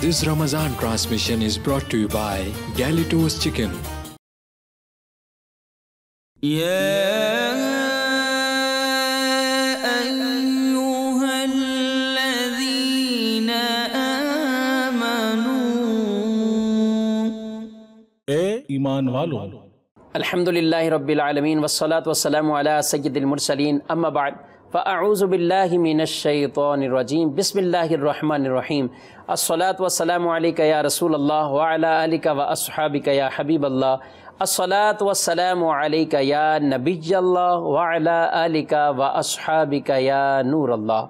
This Ramadan transmission is brought to you by Galitos Chicken. ایمان والو، الحمدللہ رب العالمین والصلاة والسلام علی سید المرسلین، اما بعد فاعوذ باللہ من الشیطان الرجیم، بسم اللہ الرحمن الرحیم، الصلاة والسلام علیکہ یا رسول اللہ وعلی آلکہ واصحابکہ یا حبیب اللہ، الصلاة والسلام علیکہ یا نبی اللہ وعلی آلکہ واصحابکہ یا نور اللہ۔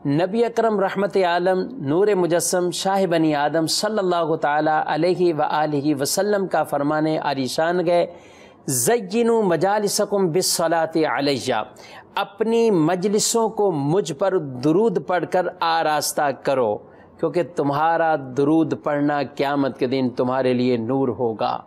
نبی اکرم رحمت عالم نور مجسم شاہ بنی آدم صلی اللہ تعالیٰ علیہ وآلہ وسلم کا فرمانے عالی شان گئے، زینوا مجالسکم بالصلاۃ علیہ، اپنی مجلسوں کو مجھ پر درود پڑھ کر آراستہ کرو، کیونکہ تمہارا درود پڑھنا قیامت کے دن تمہارے لیے نور ہوگا۔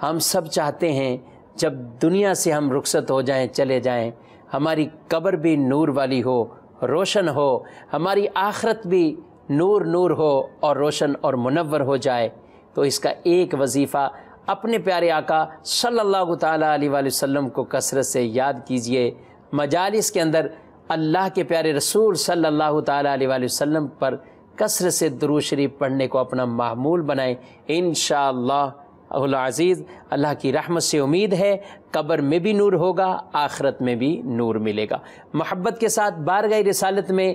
ہم سب چاہتے ہیں جب دنیا سے ہم رخصت ہو جائیں، چلے جائیں، ہماری قبر بھی نور والی ہو، روشن ہو، ہماری آخرت بھی نور نور ہو اور روشن اور منور ہو جائے۔ تو اس کا ایک وظیفہ اپنے پیارے آقا صلی اللہ تعالیٰ علیہ وآلہ وسلم کو کثرت سے یاد کیجئے، مجالس کے اندر اللہ کے پیارے رسول صلی اللہ تعالیٰ علیہ وآلہ وسلم پر کثرت سے درود شریف پڑھنے کو اپنا معمول بنائیں۔ انشاءاللہ العزیز اللہ کی رحمت سے امید ہے قبر میں بھی نور ہوگا، آخرت میں بھی نور ملے گا۔ محبت کے ساتھ بارگاہ رسالت میں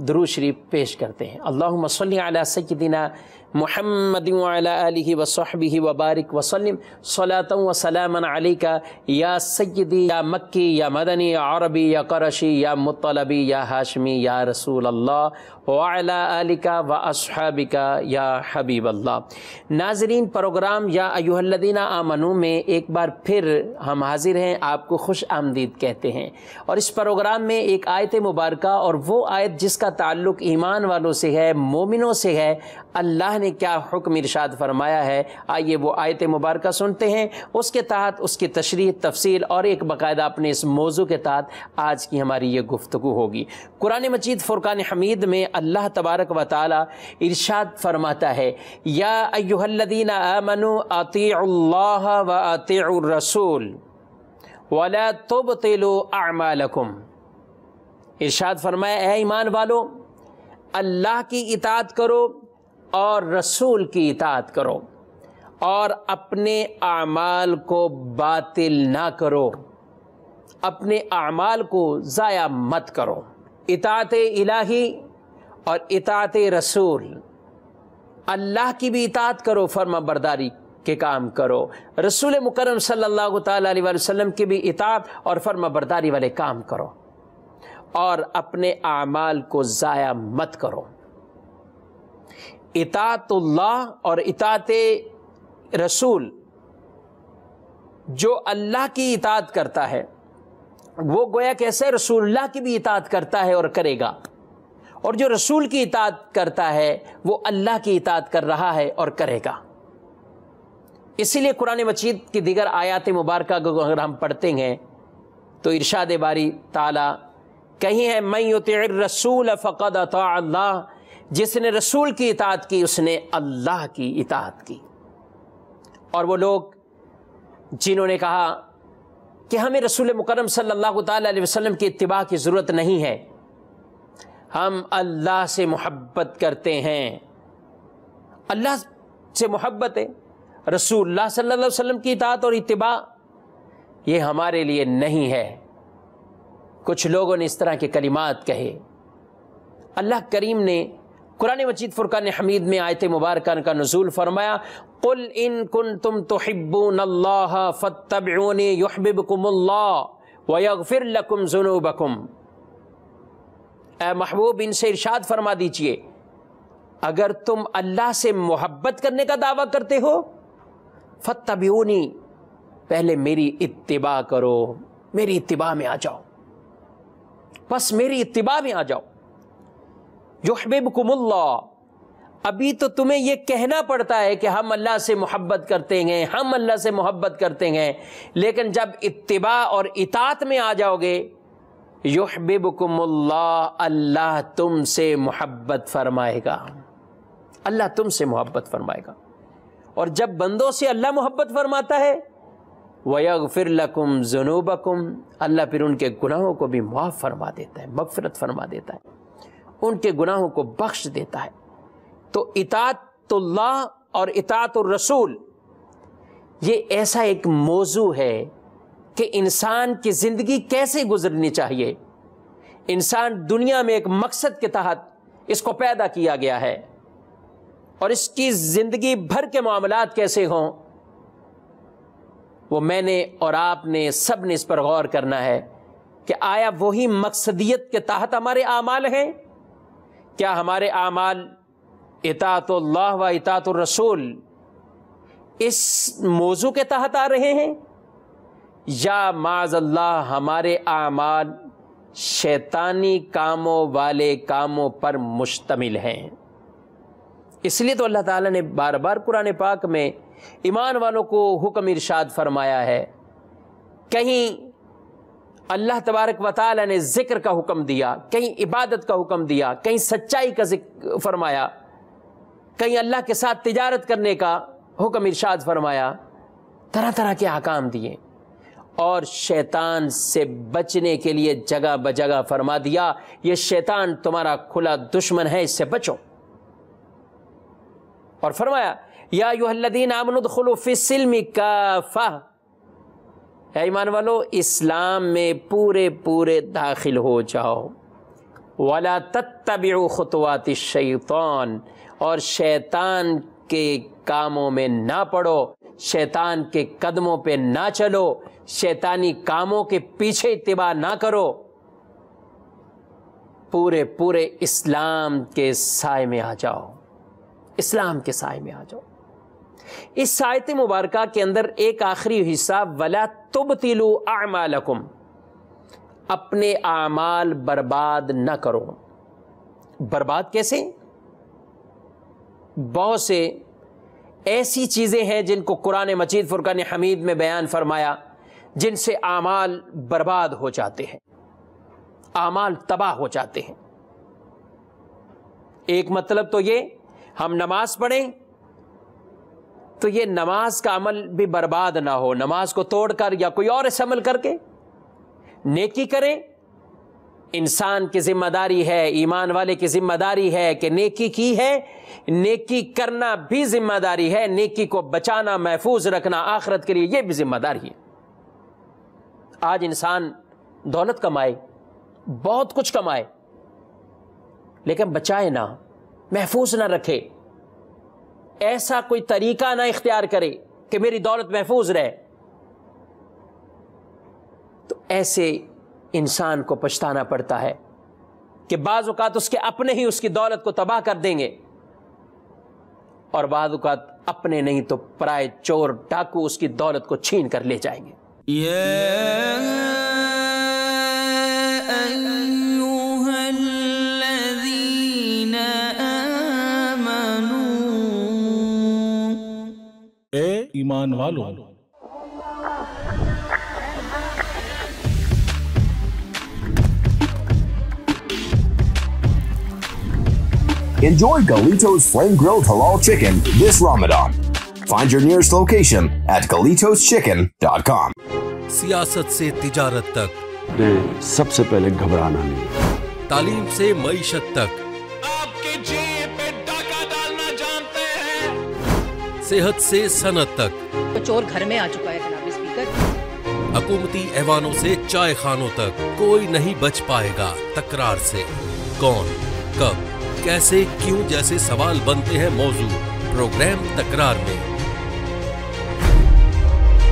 درود شریف پیش کرتے ہیں۔ اللہم صلی علی سیدنا محمد وعلی آلہ وصحبہ وبارک وسلم صلاۃ و سلاما علیکہ یا سیدی یا مکی یا مدنی یا عربی یا قرشی یا مطلبی یا ہاشمی یا رسول اللہ وعلی آلکہ واصحابکہ یا حبیب اللہ۔ ناظرین، پروگرام یا ایھا الذین آمنوا میں ایک بار پھر ہم حاضر ہیں، آپ کو خوش آمدید کہتے ہیں، اور اس پروگرام میں ایک آیت مبارکہ اور وہ آیت جس کا تعلق ایمان والوں سے ہے، مومنوں سے ہے، اللہ نے کیا حکم ارشاد فرمایا ہے، آئیے وہ آیت مبارکہ سنتے ہیں، اس کے تحت اس کی تشریح، تفصیل اور ایک باقاعدہ اپنے اس موضوع کے تحت آج کی ہماری یہ گفتگو ہوگی۔ قرآن مجید فرقان حمید میں اللہ تبارک و تعالی ارشاد فرماتا ہے، یا ایھا الذین آمنوا اطیعوا اللہ و اطیعوا الرسول ولا تبطلوا اعمالکم۔ ارشاد فرمایا، اے ایمان والو، اللہ کی اطاعت کرو اور رسول کی اطاعت کرو، اور اپنے اعمال کو باطل نہ کرو، اپنے اعمال کو ضائع مت کرو۔ اطاعت الہی اور اطاعت رسول، اللہ کی بھی اطاعت کرو، فرما برداری کے کام کرو، رسول مکرم صلی اللہ تعالیٰ علیہ وآلہ وسلم کی بھی اطاعت اور فرما برداری والے کام کرو، اور اپنے اعمال کو ضائع مت کرو۔ اطاعت اللہ اور اطاعت رسول، جو اللہ کی اطاعت کرتا ہے وہ گویا کیسے رسول اللہ کی بھی اطاعت کرتا ہے اور کرے گا، اور جو رسول کی اطاعت کرتا ہے وہ اللہ کی اطاعت کر رہا ہے اور کرے گا۔ اسی لیے قرآن مجید کی دیگر آیات مبارکہ کو اگر ہم پڑھتے ہیں تو ارشاد باری تعالی کہیں ہے، من یطع الرسول فقد اطاع اللہ، جس نے رسول کی اطاعت کی اس نے اللہ کی اطاعت کی۔ اور وہ لوگ جنہوں نے کہا کہ ہمیں رسول مکرم صلی اللہ تعالیٰ علیہ وسلم کی اتباع کی ضرورت نہیں ہے، ہم اللہ سے محبت کرتے ہیں، اللہ سے محبت ہے، رسول اللہ صلی اللہ علیہ وسلم کی اطاعت اور اتباع یہ ہمارے لیے نہیں ہے۔ کچھ لوگوں نے اس طرح کے کلمات کہے۔ اللہ کریم نے قرآن مجید فرقان حمید میں آیت مبارکہ کا نزول فرمایا، قل ان کنتم تحبون اللہ فاتبعونی یحببکم اللہ ویغفر لکم ذنوبکم۔ اے محبوب، ان سے ارشاد فرما دیجئے، اگر تم اللہ سے محبت کرنے کا دعویٰ کرتے ہو، فاتبعونی، پہلے میری اتباع کرو، میری اتباع میں آ جاؤ، بس میری اتباع میں آ جاؤ۔ یحببکم اللہ، ابھی تو تمہیں یہ کہنا پڑتا ہے کہ ہم اللہ سے محبت کرتے ہیں، ہم اللہ سے محبت کرتے ہیں، لیکن جب اتباع اور اطاعت میں آ جاؤ گے، یحببکم اللہ، اللہ تم سے محبت فرمائے گا، اللہ تم سے محبت فرمائے گا. اور جب بندوں سے اللہ محبت فرماتا ہے وَيَغْفِرْ لَكُمْ ذُنُوبَكُمْ، اللہ پھر ان کے گناہوں کو بھی معاف فرما دیتا ہے، مغفرت فرما دیتا ہے، ان کے گناہوں کو بخش دیتا ہے. تو اطاعت اللہ اور اطاعت الرسول یہ ایسا ایک موضوع ہے کہ انسان کی زندگی کیسے گزرنی چاہیے. انسان دنیا میں ایک مقصد کے تحت اس کو پیدا کیا گیا ہے، اور اس کی زندگی بھر کے معاملات کیسے ہوں وہ میں نے اور آپ نے سب نے اس پر غور کرنا ہے کہ آیا وہی مقصدیت کے تحت ہمارے اعمال ہیں؟ کیا ہمارے اعمال اطاعت اللہ و اطاعت الرسول اس موضوع کے تحت آ رہے ہیں، یا معاذ اللہ ہمارے اعمال شیطانی کاموں والے کاموں پر مشتمل ہیں؟ اس لیے تو اللہ تعالیٰ نے بار بار قرآن پاک میں ایمان والوں کو حکم ارشاد فرمایا ہے. کہیں اللہ تبارک و تعالیٰ نے ذکر کا حکم دیا، کہیں عبادت کا حکم دیا، کہیں سچائی کا ذکر فرمایا، کہیں اللہ کے ساتھ تجارت کرنے کا حکم ارشاد فرمایا، طرح طرح کے احکام دیے. اور شیطان سے بچنے کے لیے جگہ بجگہ فرما دیا یہ شیطان تمہارا کھلا دشمن ہے، اس سے بچو. اور فرمایا یا ایھا الذین آمنوا ادخلوا فی السلم کافہ، اے ایمان والو اسلام میں پورے داخل ہو جاؤ. ولا تتبعوا خطوات الشیطان، اور شیطان کے کاموں میں نہ پڑو، شیطان کے قدموں پہ نہ چلو، شیطانی کاموں کے پیچھے اتباع نہ کرو. پورے اسلام کے سائے میں آ جاؤ، اسلام کے سائے میں آ جاؤ. اس آیت مبارکہ کے اندر ایک آخری حصہ وَلَا تُبْطِلُوا أَعْمَالَكُمْ، اپنے اعمال برباد نہ کرو. برباد کیسے؟ بہت سے ایسی چیزیں ہیں جن کو قرآن مجید فرقان حمید میں بیان فرمایا جن سے اعمال برباد ہو جاتے ہیں، اعمال تباہ ہو جاتے ہیں. ایک مطلب تو یہ ہم نماز پڑھیں تو یہ نماز کا عمل بھی برباد نہ ہو، نماز کو توڑ کر یا کوئی اور ایسا عمل کر کے نیکی کریں. انسان کی ذمہ داری ہے، ایمان والے کی ذمہ داری ہے کہ نیکی کی ہے، نیکی کرنا بھی ذمہ داری ہے، نیکی کو بچانا محفوظ رکھنا آخرت کے لیے یہ بھی ذمہ داری ہے. آج انسان دولت کمائے، بہت کچھ کمائے، لیکن بچائے نہ، محفوظ نہ رکھے، ایسا کوئی طریقہ نہ اختیار کرے کہ میری دولت محفوظ رہے، تو ایسے انسان کو پچھتانا پڑتا ہے کہ بعض اوقات اس کے اپنے ہی اس کی دولت کو تباہ کر دیں گے، اور بعض اوقات اپنے نہیں تو پرائے چور ڈاکو اس کی دولت کو چھین کر لے جائیں گے. اے ایمان والو، Enjoy Galito's flame-grilled halal chicken this Ramadan. Find your nearest location at GalitosChicken.com. سیاست سے تجارت تک، سب سے پہلے گھبرانا نہیں، تعلیم سے معیشت تک، آپ کے جیب پہ ڈاکہ ڈالنا جانتے ہیں، صحت سے صنعت تک، چور گھر میں آ چکا ہے جناب اسپیکر. حکومتی ایوانوں سے چائے خانوں تک، کوئی نہیں بچ پائے گا تکرار سے. کون، کب، کیسے، کیوں جیسے سوال بنتے ہیں موضوع پروگرام تکرار میں.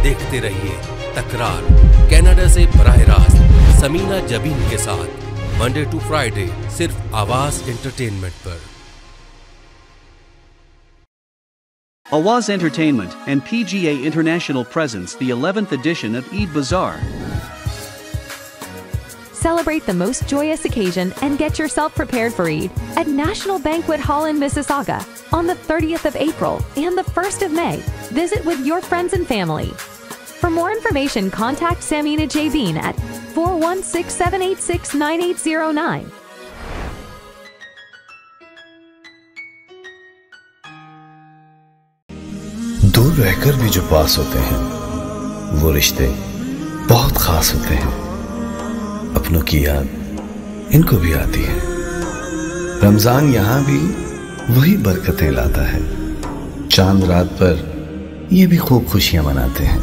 دیکھتے رہیے تکرار، کینیڈا سے براہ راست سمینہ جبین کے ساتھ، منڈے ٹو فرائیڈے صرف آواز entertainment per. Awaz Entertainment and PGA International presents the 11th edition of Eid Bazaar. Celebrate the most joyous occasion and get yourself prepared for Eid at National Banquet Hall in Mississauga on the 30th of April and the 1st of May. Visit with your friends and family. For more information, contact Samina Jabin at 416-786-9809. دور رہ کر بھی جو پاس ہوتے ہیں وہ رشتے بہت خاص ہوتے ہیں. اپنوں کی یاد ان کو بھی آتی ہے. رمضان یہاں بھی وہی برکتیں لاتا ہے. چاند رات پر یہ بھی خوب خوشیاں مناتے ہیں.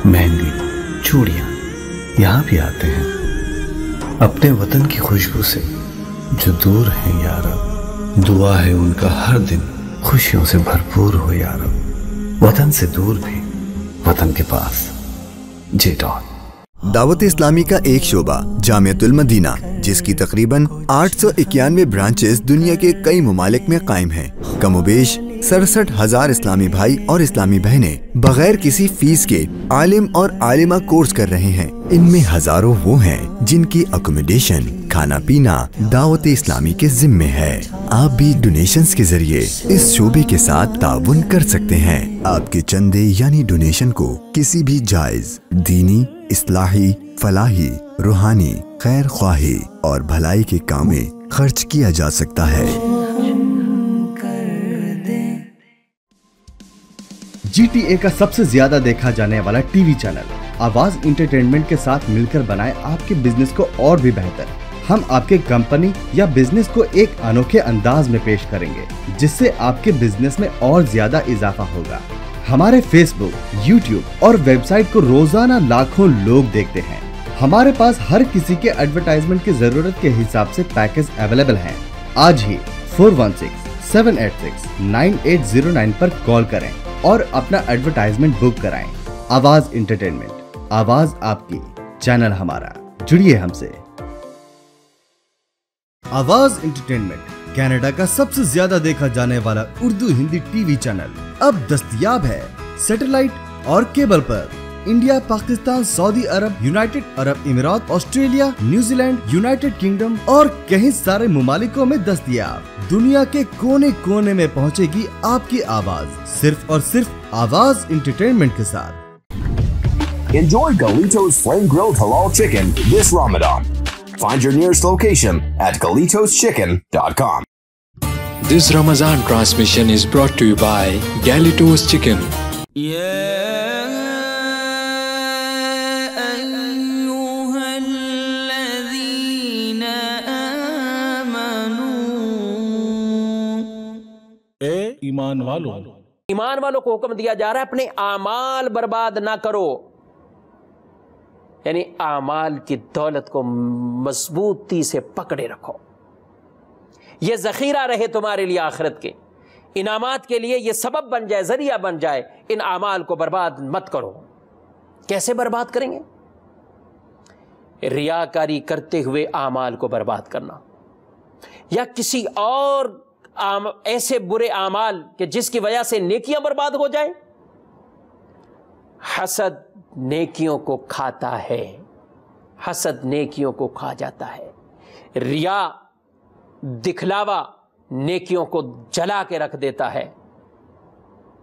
مہندی چوڑیاں یہاں بھی آتے ہیں. اپنے وطن کی خوشبو سے جو دور ہیں یا رب، دعا ہے ان کا ہر دن خوشیوں سے بھرپور ہو یا رب. وطن سے دور بھی وطن کے پاس. جے ڈاٹ. دعوت اسلامی کا ایک شعبہ جامعۃ المدینہ، جس کی تقریباً 891 برانچز دنیا کے کئی ممالک میں قائم ہیں. کم و بیش 67,000 اسلامی بھائی اور اسلامی بہنیں بغیر کسی فیس کے عالم اور عالمہ کورس کر رہے ہیں. ان میں ہزاروں وہ ہیں جن کی اکوموڈیشن، کھانا پینا دعوت اسلامی کے ذمے ہے. آپ بھی ڈونیشنز کے ذریعے اس شعبے کے ساتھ تعاون کر سکتے ہیں. آپ کے چندے یعنی ڈونیشن کو کسی بھی جائز دینی، اصلاحی، فلاحی، روحانی، خیر خواہی اور بھلائی کے کام میں خرچ کیا جا سکتا ہے. جی ٹی اے کا سب سے زیادہ دیکھا جانے والا ٹی وی چینل آواز انٹرٹینمنٹ کے ساتھ مل کر بنائے آپ کے بزنس کو اور بھی بہتر. ہم آپ کے کمپنی یا بزنس کو ایک انوکھے انداز میں پیش کریں گے جس سے آپ کے بزنس میں اور زیادہ اضافہ ہوگا. ہمارے فیس بک، یوٹیوب اور ویب سائٹ کو روزانہ لاکھوں لوگ دیکھتے ہیں. ہمارے پاس ہر کسی کے ایڈورٹائزمنٹ کی ضرورت کے حساب سے پیکج اویلیبل ہیں. آج ہی 4167869809 پر کال کریں اور اپنا ایڈورٹائزمنٹ بک کرائیں. آواز انٹرٹینمنٹ، آواز آپ کی، چینل ہمارا. جڑیے ہم سے. آواز انٹرٹینمنٹ کینیڈا کا سب سے زیادہ دیکھا جانے والا Urdu Hindi T V channel اب دستیاب ہے سیٹلائٹ اور کیبل پر. انڈیا، پاکستان، سعودی عرب، یونائٹڈ عرب امارات، Australia, New Zealand, United kingdom اور کئی سارے ممالکوں میں دستیاب. دنیا کے کونے کونے میں پہنچے گی آپ کی آواز صرف اور صرف آواز انٹرٹینمنٹ کے ساتھ. Enjoy Galito's Flame Grilled Halal Chicken this Ramadan. Find your nearest location at GalitosChicken.com. This Ramadan transmission is brought to you by Galito's Chicken. ایمان والوں، ایمان والوں کو حکم دیا جا رہا ہے اپنے اعمال برباد نہ کرو. یعنی اعمال کی دولت کو مضبوطی سے پکڑے رکھو. یہ ذخیرہ رہے تمہارے لیے آخرت کے انعامات کے لیے، یہ سبب بن جائے، ذریعہ بن جائے. ان اعمال کو برباد مت کرو. کیسے برباد کریں گے؟ ریاکاری کرتے ہوئے اعمال کو برباد کرنا، یا کسی اور ایسے برے اعمال کہ جس کی وجہ سے نیکیاں برباد ہو جائیں. حسد نیکیوں کو کھاتا ہے، حسد نیکیوں کو کھا جاتا ہے. ریا، دکھلاوا نیکیوں کو جلا کے رکھ دیتا ہے.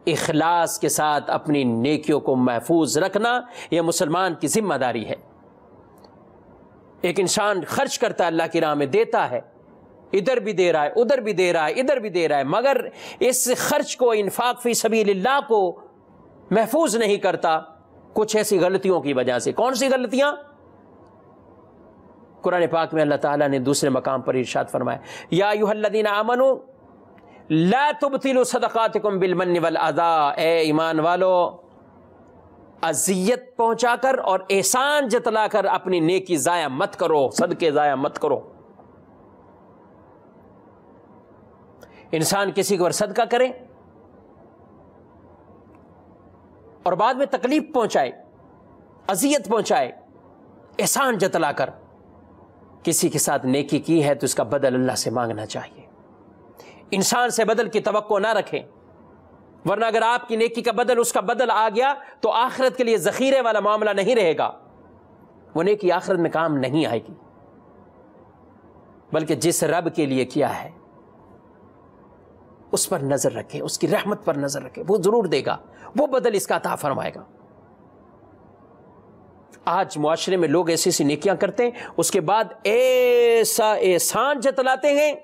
اخلاص کے ساتھ اپنی نیکیوں کو محفوظ رکھنا یہ مسلمان کی ذمہ داری ہے. ایک انسان خرچ کرتا ہے، اللہ کی راہ میں دیتا ہے، ادھر بھی دے رہا ہے، ادھر بھی دے رہا ہے، ادھر بھی دے رہا ہے، مگر اس خرچ کو، انفاق فی سبیل اللہ کو محفوظ نہیں کرتا کچھ ایسی غلطیوں کی وجہ سے. کون سی غلطیاں؟ قرآن پاک میں اللہ تعالیٰ نے دوسرے مقام پر ارشاد فرمایا، یا ایھا الذین آمنوا لا تبطلوا صدقاتکم بالمن والاذی. اے ایمان والو، اذیت پہنچا کر اور احسان جتلا کر اپنی نیکی ضائع مت کرو، صدقے ضائع مت کرو. انسان کسی کو صدقہ کرے اور بعد میں تکلیف پہنچائے، اذیت پہنچائے، احسان جتلا کر کسی کے ساتھ نیکی کی ہے تو اس کا بدل اللہ سے مانگنا چاہیے. انسان سے بدل کی توقع نہ رکھیں، ورنہ اگر آپ کی نیکی کا بدل اس کا بدل آ گیا تو آخرت کے لیے ذخیرے والا معاملہ نہیں رہے گا. وہ نیکی آخرت میں کام نہیں آئے گی، بلکہ جس رب کے لیے کیا ہے اس پر نظر رکھے، اس کی رحمت پر نظر رکھے، وہ ضرور دے گا، وہ بدل اس کا عطا فرمائے گا. آج معاشرے میں لوگ ایسی ایسی نیکیاں کرتے ہیں، اس کے بعد ایسا احسان جتلاتے ہیں،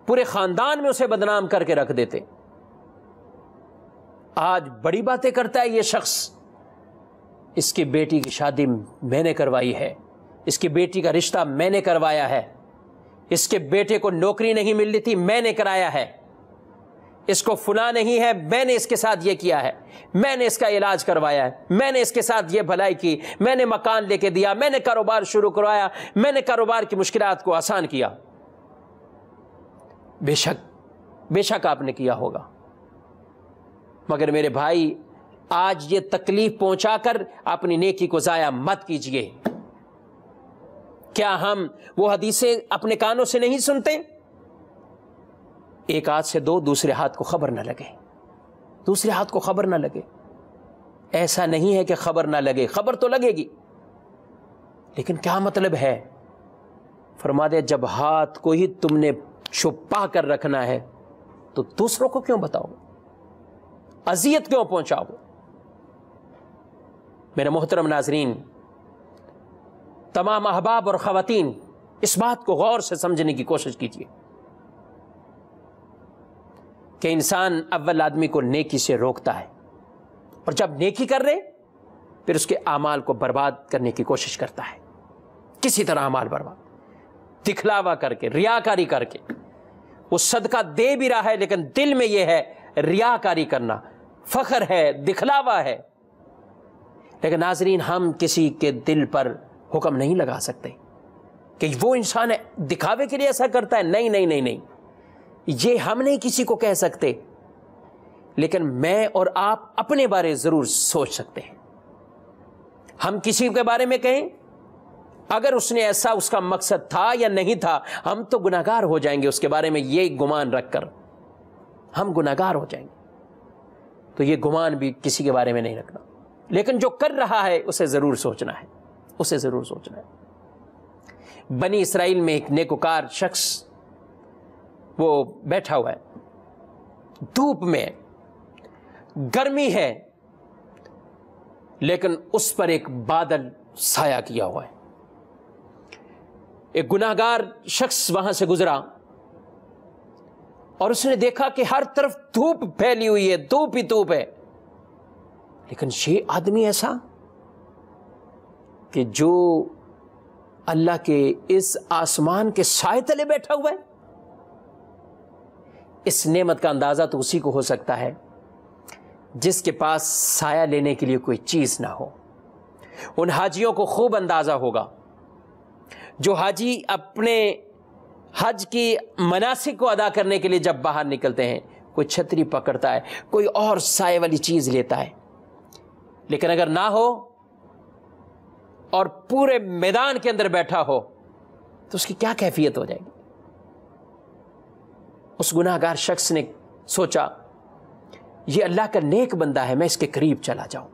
پورے خاندان میں اسے بدنام کر کے رکھ دیتے. آج بڑی باتیں کرتا ہے یہ شخص، اس کی بیٹی کی شادی میں نے کروائی ہے، اس کی بیٹی کا رشتہ میں نے کروایا ہے، اس کے بیٹے کو نوکری نہیں مل رہی تھی میں نے کرایا ہے، اس کو فلاں نہیں ہے میں نے اس کے ساتھ یہ کیا ہے، میں نے اس کا علاج کروایا ہے، میں نے اس کے ساتھ یہ بھلائی کی، میں نے مکان لے کے دیا، میں نے کاروبار شروع کروایا، میں نے کاروبار کی مشکلات کو آسان کیا۔ بے شک آپ نے کیا ہوگا، مگر میرے بھائی آج یہ تکلیف پہنچا کر اپنی نیکی کو ضائع مت کیجیے۔ کیا ہم وہ حدیثیں اپنے کانوں سے نہیں سنتے؟ ایک ہاتھ سے دو، دوسرے ہاتھ کو خبر نہ لگے، دوسرے ہاتھ کو خبر نہ لگے۔ ایسا نہیں ہے کہ خبر نہ لگے، خبر تو لگے گی، لیکن کیا مطلب ہے؟ فرما دے جب ہاتھ کو ہی تم نے چھپا کر رکھنا ہے تو دوسروں کو کیوں بتاؤ، اذیت کیوں پہنچاؤ؟ میرے محترم ناظرین، تمام احباب اور خواتین اس بات کو غور سے سمجھنے کی کوشش کیجیے کہ انسان اول آدمی کو نیکی سے روکتا ہے، اور جب نیکی کر رہے پھر اس کے اعمال کو برباد کرنے کی کوشش کرتا ہے، کسی طرح اعمال برباد، دکھلاوا کر کے، ریاکاری کر کے۔ وہ صدقہ دے بھی رہا ہے لیکن دل میں یہ ہے ریاکاری کرنا، فخر ہے، دکھلاوا ہے۔ لیکن ناظرین، ہم کسی کے دل پر حکم نہیں لگا سکتے کہ وہ انسان ہے دکھاوے کے لیے ایسا کرتا ہے، نہیں نہیں نہیں نہیں، یہ ہم نہیں کسی کو کہہ سکتے، لیکن میں اور آپ اپنے بارے ضرور سوچ سکتے ہیں۔ ہم کسی کے بارے میں کہیں اگر اس نے ایسا اس کا مقصد تھا یا نہیں تھا، ہم تو گناہگار ہو جائیں گے، اس کے بارے میں یہ گمان رکھ کر ہم گناہگار ہو جائیں گے۔ تو یہ گمان بھی کسی کے بارے میں نہیں رکھنا، لیکن جو کر رہا ہے اسے ضرور سوچنا ہے، اسے ضرور سوچنا ہے۔ بنی اسرائیل میں ایک نیکوکار شخص وہ بیٹھا ہوا ہے، دھوپ میں گرمی ہے، لیکن اس پر ایک بادل سایہ کیا ہوا ہے۔ ایک گناہگار شخص وہاں سے گزرا اور اس نے دیکھا کہ ہر طرف دھوپ پھیلی ہوئی ہے، دھوپ ہی دھوپ ہے، لیکن یہ آدمی ایسا کہ جو اللہ کے اس آسمان کے سائے تلے بیٹھا ہوا ہے۔ اس نعمت کا اندازہ تو اسی کو ہو سکتا ہے جس کے پاس سایہ لینے کے لیے کوئی چیز نہ ہو۔ ان حاجیوں کو خوب اندازہ ہوگا جو حاجی اپنے حج کی مناسک کو ادا کرنے کے لیے جب باہر نکلتے ہیں، کوئی چھتری پکڑتا ہے، کوئی اور سائے والی چیز لیتا ہے، لیکن اگر نہ ہو اور پورے میدان کے اندر بیٹھا ہو تو اس کی کیا کیفیت ہو جائے گی؟ اس گناہگار شخص نے سوچا یہ اللہ کا نیک بندہ ہے، میں اس کے قریب چلا جاؤں،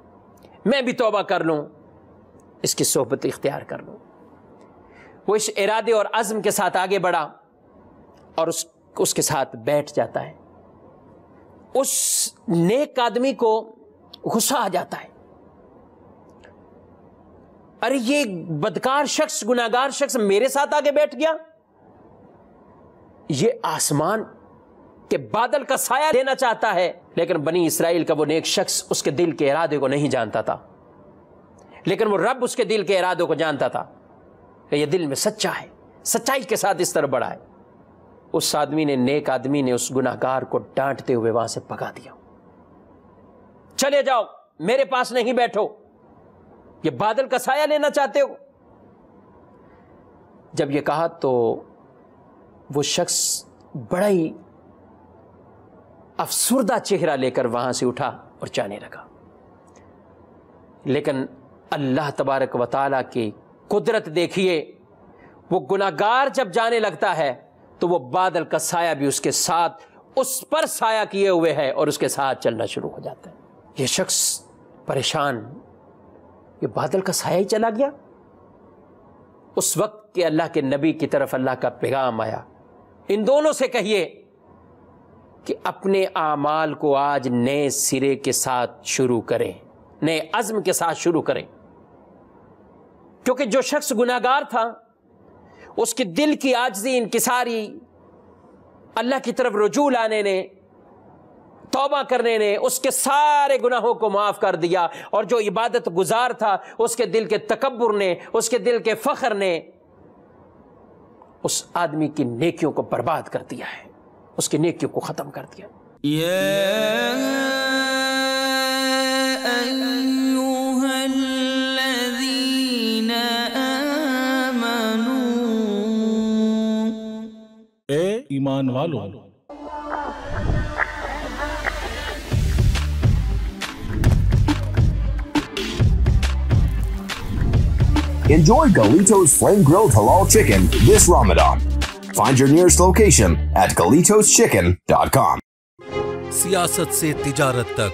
میں بھی توبہ کر لوں، اس کی صحبت اختیار کر لوں۔ وہ اس ارادے اور عزم کے ساتھ آگے بڑھا اور اس کے ساتھ بیٹھ جاتا ہے۔ اس نیک آدمی کو غصہ آ جاتا ہے، ارے یہ بدکار شخص، گناہگار شخص میرے ساتھ آگے بیٹھ گیا، یہ آسمان کے بادل کا سایہ دینا چاہتا ہے۔ لیکن بنی اسرائیل کا وہ نیک شخص اس کے دل کے ارادے کو نہیں جانتا تھا، لیکن وہ رب اس کے دل کے ارادوں کو جانتا تھا کہ یہ دل میں سچا ہے، سچائی کے ساتھ اس طرح بڑھا ہے۔ اس آدمی نے، نیک آدمی نے اس گناہگار کو ڈانٹتے ہوئے وہاں سے بھگا دیا، چلے جاؤ، میرے پاس نہیں بیٹھو، یہ بادل کا سایہ لینا چاہتے ہو۔ جب یہ کہا تو وہ شخص بڑا ہی افسردہ چہرہ لے کر وہاں سے اٹھا اور جانے لگا۔ لیکن اللہ تبارک و تعالیٰ کی قدرت دیکھیے، وہ گناہگار جب جانے لگتا ہے تو وہ بادل کا سایہ بھی اس کے ساتھ اس پر سایہ کیے ہوئے ہے اور اس کے ساتھ چلنا شروع ہو جاتا ہے۔ یہ شخص پریشان، یہ بادل کا سایہ ہی چلا گیا۔ اس وقت کہ اللہ کے نبی کی طرف اللہ کا پیغام آیا، ان دونوں سے کہیے کہ اپنے اعمال کو آج نئے سرے کے ساتھ شروع کریں، نئے عزم کے ساتھ شروع کریں، کیونکہ جو شخص گناہگار تھا اس کے دل کی عاجزی، انکساری، اللہ کی طرف رجوع لانے نے توبہ کرنے نے اس کے سارے گناہوں کو معاف کر دیا، اور جو عبادت گزار تھا اس کے دل کے تکبر نے، اس کے دل کے فخر نے اس آدمی کی نیکیوں کو برباد کر دیا ہے، اس کی نیکیوں کو ختم کر دیا۔ اے ایمان والوں، Enjoy Galito's flame-grilled halal chicken this Ramadan. Find your nearest location at GalitosChicken.com. سیاست سے تجارت تک،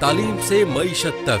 تعلیم سے معیشت تک،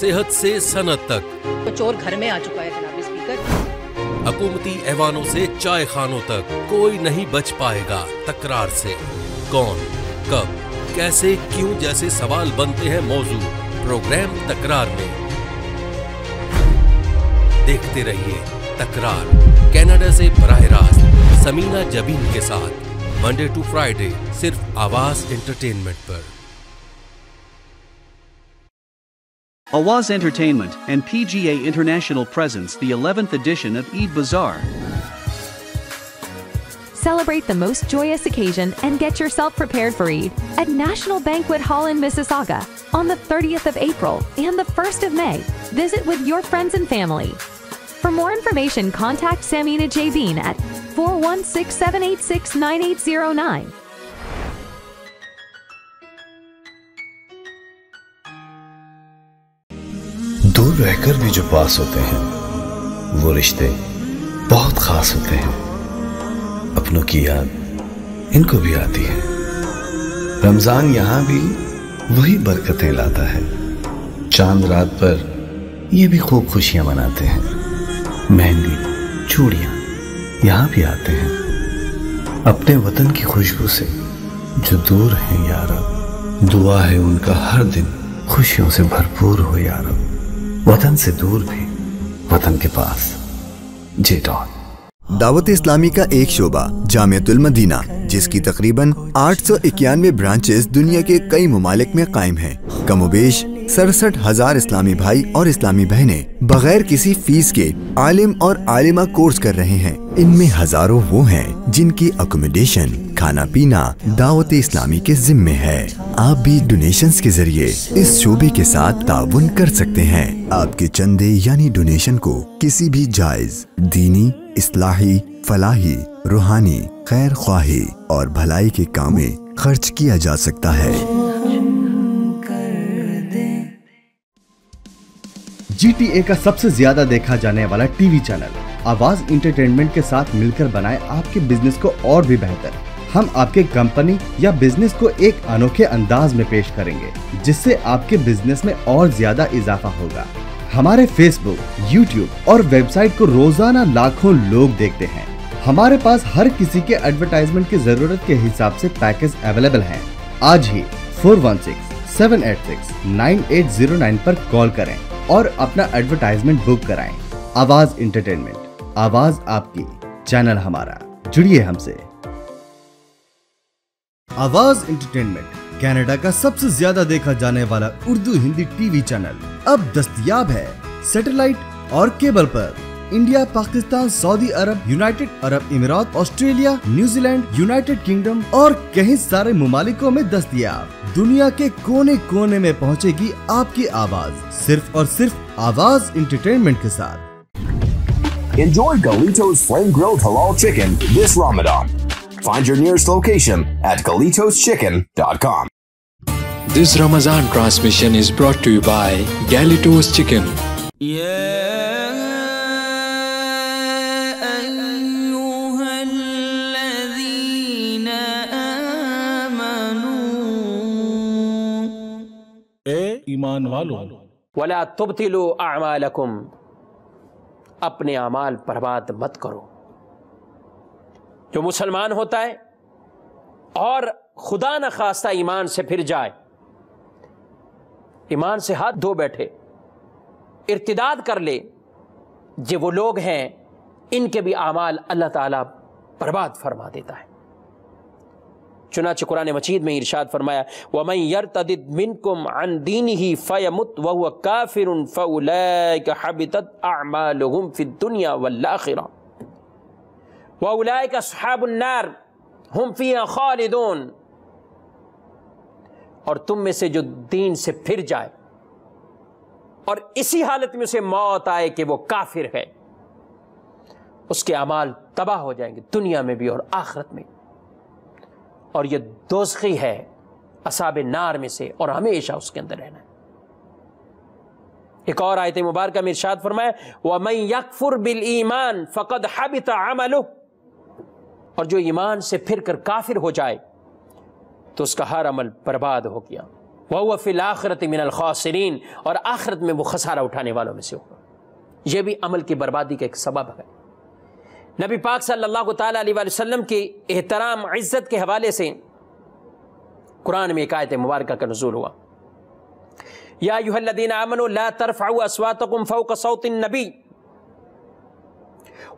صحت سے صنعت تک، تو چور گھر میں آ چکا ہے جناب اسپیکر۔ حکومتی ایوانوں سے چائے خانوں تک کوئی نہیں بچ پائے گا تکرار سے۔ کون، کب، کیسے، کیوں جیسے سوال بنتے ہیں موضوع پروگرام تکرار میں۔ دیکھتے رہیے تکرار، کینیڈا سے براہ راست سمینہ جبین کے ساتھ، منڈے ٹو فرائیڈے، صرف آواز entertainment per. Awaz Entertainment and PGA International presents the 11th edition of Eid Bazaar. Celebrate the most joyous occasion and get yourself prepared for Eid at National Banquet Hall in Mississauga on the 30th of April and the 1st of May. Visit with your friends and family. For more information, contact Samina Jabin at 416-786-9809. دور رہ کر بھی جو پاس ہوتے ہیں وہ رشتے بہت خاص ہوتے ہیں، اپنوں کی یاد ان کو بھی آتی ہے۔ رمضان یہاں بھی وہی برکتیں لاتا ہے، چاند رات پر یہ بھی خوب خوشیاں مناتے ہیں، مہندی چوڑیاں یہاں بھی آتے ہیں، اپنے وطن کی خوشبو سے جو دور ہیں یا رب، دعا ہے ان کا ہر دن خوشیوں سے بھرپور ہو یا رب، وطن سے دور بھی وطن کے پاس۔ جے ڈاٹ دعوت اسلامی کا ایک شعبہ جامعۃ المدینہ، جس کی تقریباً 891 برانچز دنیا کے کئی ممالک میں قائم ہیں، کم و بیش 67,000 اسلامی بھائی اور اسلامی بہنیں بغیر کسی فیس کے عالم اور عالمہ کورس کر رہے ہیں۔ ان میں ہزاروں وہ ہیں جن کی اکوموڈیشن، کھانا پینا دعوت اسلامی کے ذمے ہے۔ آپ بھی ڈونیشنز کے ذریعے اس شعبے کے ساتھ تعاون کر سکتے ہیں۔ آپ کے چندے یعنی ڈونیشن کو کسی بھی جائز دینی، اصلاحی، فلاحی، روحانی، خیر خواہی اور بھلائی کے کام میں خرچ کیا جا سکتا ہے۔ جی ٹی اے کا سب سے زیادہ دیکھا جانے والا ٹی وی چینل آواز انٹرٹینمنٹ کے ساتھ مل کر بنائے آپ کے بزنس کو اور بھی بہتر۔ ہم آپ کے کمپنی یا بزنس کو ایک انوکھے انداز میں پیش کریں گے جس سے آپ کے بزنس میں اور زیادہ اضافہ ہوگا۔ ہمارے فیس بک، یوٹیوب اور ویب سائٹ کو روزانہ لاکھوں لوگ دیکھتے ہیں۔ ہمارے پاس ہر کسی کے ایڈورٹائزمنٹ کی ضرورت کے حساب سے پیکج اویلیبل ہیں۔ آج ہی 416-786-9809 پر کال کریں اور اپنا ایڈورٹائزمنٹ بک کرائیں۔ آواز انٹرٹینمنٹ، آواز آپ کی، چینل ہمارا، جڑیے ہم سے۔ آواز انٹرٹینمنٹ کینیڈا کا سب سے زیادہ دیکھا جانے والا Urdu Hindi T V channel اب دستیاب ہے سیٹلائٹ اور کیبل پر۔ انڈیا، پاکستان، سعودی عرب، یونائٹڈ عرب امارات، Australia, New Zealand, United kingdom اور کئی سارے ممالکوں میں دستیاب۔ دنیا کے کونے کونے میں پہنچے گی آپ کی آواز، صرف اور صرف آواز انٹرٹینمنٹ کے ساتھ۔ Enjoy Galito's flame-grilled halal chicken this Ramadan. Find your nearest location at GalitosChicken.com. This Ramadan transmission is brought to you by Galitos Chicken. اے ایمان والوں، وَلَا تُبْتِلُوا أَعْمَالَكُمْ، اپنے اعمال برباد مت کرو۔ جو مسلمان ہوتا ہے اور خدا نخواستہ ایمان سے پھر جائے، ایمان سے ہاتھ دھو بیٹھے، ارتداد کر لے، یہ وہ لوگ ہیں ان کے بھی اعمال اللہ تعالیٰ برباد فرما دیتا ہے۔ چنانچہ قرآن مجید میں ارشاد فرمایا وَمَن يَرْتَدِدْ مِنْكُمْ عَنْ دِينِهِ فَيَمُتْ وَهُوَ كَافِرٌ فَأُولَئِكَ حَبِطَتْ أَعْمَالُهُمْ فِي الدُّنْيَا وَالْآخِرَةِ وَأُولَئِكَ أَصْحَابُ النَّارِ هُمْ فِيهَا خَالِدُونَ۔ اور تم میں سے جو دین سے پھر جائے اور اسی حالت میں اسے موت آئے کہ وہ کافر ہے، اس کے اعمال تباہ ہو جائیں گے دنیا میں بھی اور آخرت میں، اور یہ دوزخی ہے، اصحاب نار میں سے، اور ہمیشہ اس کے اندر رہنا ہے۔ ایک اور آیت مبارکہ میں ارشاد فرمایا وَمَن يَكْفُرْ بِالْإِيمَانِ فَقَدْ حَبِطَ عَمَلُهُ، اور جو ایمان سے پھر کر کافر ہو جائے تو اس کا ہر عمل برباد ہو گیا۔ وَهُوَ فِي الْآخِرَةِ مِنَ الْخَاسِرِينَ، اور آخرت میں وہ خسارہ اٹھانے والوں میں سے ہوگا۔ یہ بھی عمل کی بربادی کا ایک سبب ہے۔ نبی پاک صلی اللہ تعالیٰ علیہ وآلہ وسلم کی احترام عزت کے حوالے سے قرآن میں ایک آیت مبارکہ کا نزول ہوا یا ایھا الذین آمنوا لا ترفعوا اصواتکم فوق صوت النبی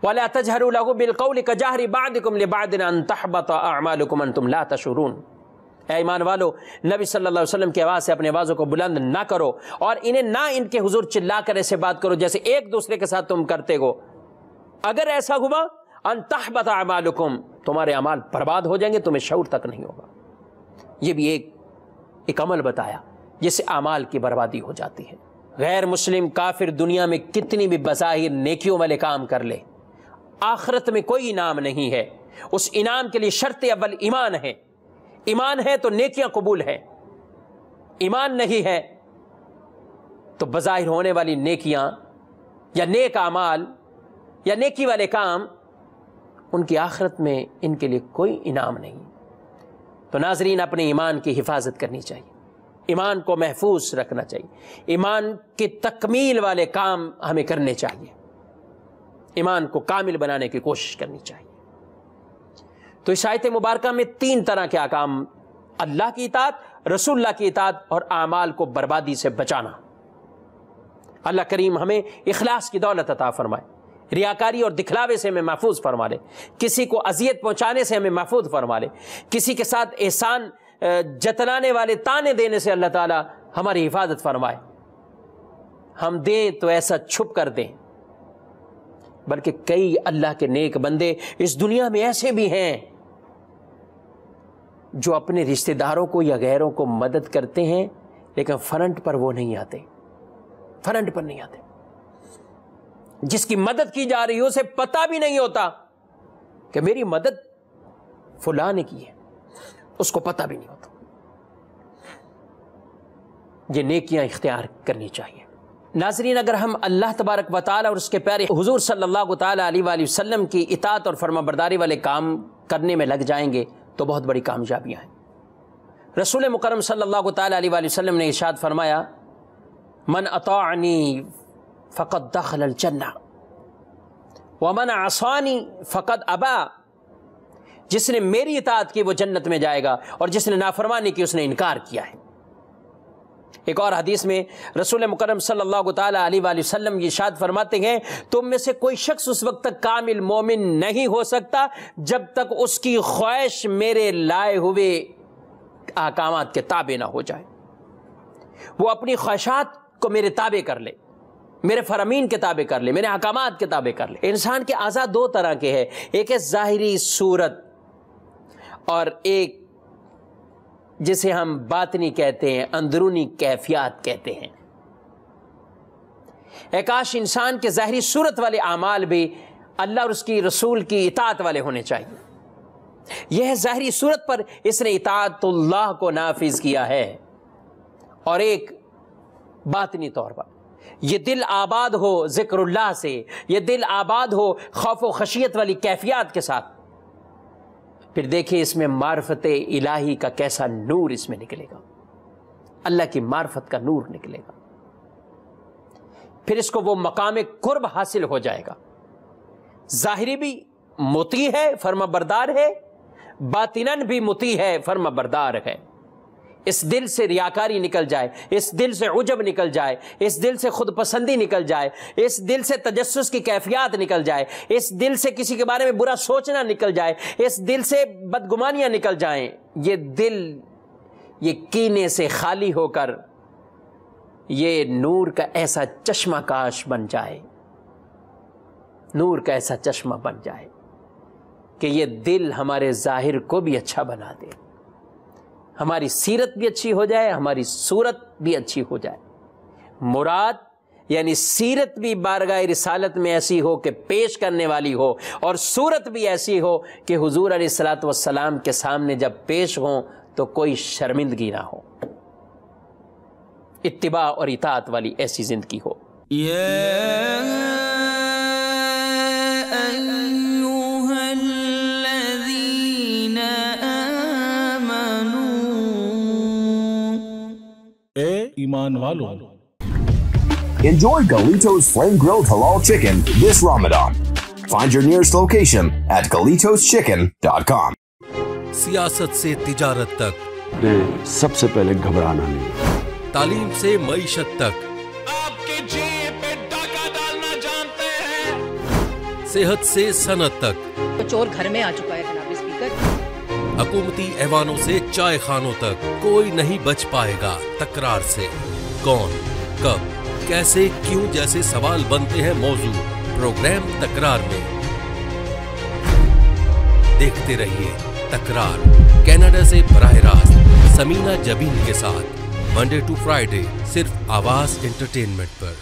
ولا تجهروا له بالقول كجهر بعضكم لبعض ان تحبط اعمالكم وانتم لا تشعرون۔ اے ایمان والو، نبی صلی اللہ علیہ وسلم کی آواز سے اپنے آوازوں کو بلند نہ کرو، اور انہیں نہ ان کے حضور چلا کر ایسے بات کرو جیسے ایک دوسرے کے ساتھ تم کرتے ہو۔ اگر ایسا ہوا ان تحبط اعمالکم، تمہارے اعمال برباد ہو جائیں گے، تمہیں شعور تک نہیں ہوگا۔ یہ بھی ایک عمل بتایا جس سے اعمال کی بربادی ہو جاتی ہے۔ غیر مسلم کافر دنیا میں کتنی بھی بظاہر نیکیوں والے کام کر لے، آخرت میں کوئی انعام نہیں ہے۔ اس انعام کے لیے شرط اول ایمان ہے۔ ایمان ہے تو نیکیاں قبول ہیں، ایمان نہیں ہے تو بظاہر ہونے والی نیکیاں یا نیک اعمال یا نیکی والے کام، ان کی آخرت میں ان کے لیے کوئی انعام نہیں۔ تو ناظرین، اپنے ایمان کی حفاظت کرنی چاہیے، ایمان کو محفوظ رکھنا چاہیے، ایمان کی تکمیل والے کام ہمیں کرنے چاہیے، ایمان کو کامل بنانے کی کوشش کرنی چاہیے۔ تو اس آیت مبارکہ میں 3 طرح کے احکام، اللہ کی اطاعت، رسول اللہ کی اطاعت، اور اعمال کو بربادی سے بچانا۔ اللہ کریم ہمیں اخلاص کی دولت عطا فرمائے، ریاکاری اور دکھلاوے سے ہمیں محفوظ فرما لے، کسی کو اذیت پہنچانے سے ہمیں محفوظ فرما لے، کسی کے ساتھ احسان جتلانے والے تانے دینے سے اللہ تعالی ہماری حفاظت فرمائے۔ ہم دیں تو ایسا چھپ کر دیں، بلکہ کئی اللہ کے نیک بندے اس دنیا میں ایسے بھی ہیں جو اپنے رشتہ داروں کو یا غیروں کو مدد کرتے ہیں، لیکن فرنٹ پر وہ نہیں آتے، فرنٹ پر نہیں آتے۔ جس کی مدد کی جا رہی ہے اسے پتہ بھی نہیں ہوتا کہ میری مدد فلاں نے کی ہے، اس کو پتہ بھی نہیں ہوتا۔ یہ نیکیاں اختیار کرنی چاہیے۔ ناظرین، اگر ہم اللہ تبارک و تعالی اور اس کے پیارے حضور صلی اللہ تعالی علیہ وآلہ وسلم کی اطاعت اور فرما برداری والے کام کرنے میں لگ جائیں گے تو بہت بڑی کامیابیاں ہیں۔ رسول مکرم صلی اللہ تعالی علیہ وآلہ وسلم نے ارشاد فرمایا من اطاعنی فقد دخل الجنہ ومن عصانی فقد ابا، جس نے میری اطاعت کی وہ جنت میں جائے گا، اور جس نے نافرمانی کی اس نے انکار کیا ہے۔ ایک اور حدیث میں رسول مکرم صلی اللہ تعالی علیہ وآلہ وسلم یہ ارشاد فرماتے ہیں تم میں سے کوئی شخص اس وقت تک کامل مومن نہیں ہو سکتا جب تک اس کی خواہش میرے لائے ہوئے احکامات کے تابع نہ ہو جائے، وہ اپنی خواہشات کو میرے تابع کر لے، میرے فرامین کے تابع کر لے، میرے احکامات کے تابع کر لے۔ انسان کے اعضاء 2 طرح کے ہیں، ایک ہے ظاہری صورت اور ایک جسے ہم باطنی کہتے ہیں، اندرونی کیفیات کہتے ہیں۔ کاش انسان کے ظاہری صورت والے اعمال بھی اللہ اور اس کی رسول کی اطاعت والے ہونے چاہیے۔ یہ ہے ظاہری صورت پر اس نے اطاعت اللہ کو نافذ کیا ہے، اور ایک باطنی طور پر یہ دل آباد ہو ذکر اللہ سے، یہ دل آباد ہو خوف و خشیت والی کیفیات کے ساتھ، پھر دیکھیں اس میں معرفت الہی کا کیسا نور اس میں نکلے گا، اللہ کی معرفت کا نور نکلے گا، پھر اس کو وہ مقام قرب حاصل ہو جائے گا۔ ظاہری بھی مطیع ہے، فرما بردار ہے، باطناً بھی مطیع ہے، فرما بردار ہے۔ اس دل سے ریاکاری نکل جائے، اس دل سے عجب نکل جائے، اس دل سے خود پسندی نکل جائے، اس دل سے تجسس کی کیفیات نکل جائے، اس دل سے کسی کے بارے میں برا سوچنا نکل جائے، اس دل سے بدگمانیاں نکل جائیں، یہ دل یہ کینے سے خالی ہو کر یہ نور کا ایسا چشمہ کاش بن جائے، نور کا ایسا چشمہ بن جائے کہ یہ دل ہمارے ظاہر کو بھی اچھا بنا دے، ہماری سیرت بھی اچھی ہو جائے، ہماری صورت بھی اچھی ہو جائے، مراد یعنی سیرت بھی بارگاہ رسالت میں ایسی ہو کہ پیش کرنے والی ہو، اور صورت بھی ایسی ہو کہ حضور علیہ الصلوۃ والسلام کے سامنے جب پیش ہوں تو کوئی شرمندگی نہ ہو، اتباع اور اطاعت والی ایسی زندگی ہو۔ ایمان والوں، Enjoy Galito's flame-grilled halal chicken this Ramadan. Find your nearest location at GalitosChicken.com. سیاست سے تجارت تک، سب سے پہلے گھبرانا نہیں، تعلیم سے معیشت تک، آپ کی جیب پہ ڈاکہ ڈالنا جانتے ہیں، صحت سے صنعت تک، تو چور گھر میں آ چکا ہے جناب اسپیکر۔ حکومتی ایوانوں سے چائے خانوں تک کوئی نہیں بچ پائے گا تکرار سے۔ کون، کب، کیسے، کیوں جیسے سوال بنتے ہیں موضوع پروگرام تکرار میں۔ دیکھتے رہیے تکرار، کینیڈا سے براہ راست سمینہ جبین کے ساتھ، منڈے ٹو فرائیڈے، صرف آواز انٹرٹینمنٹ پر۔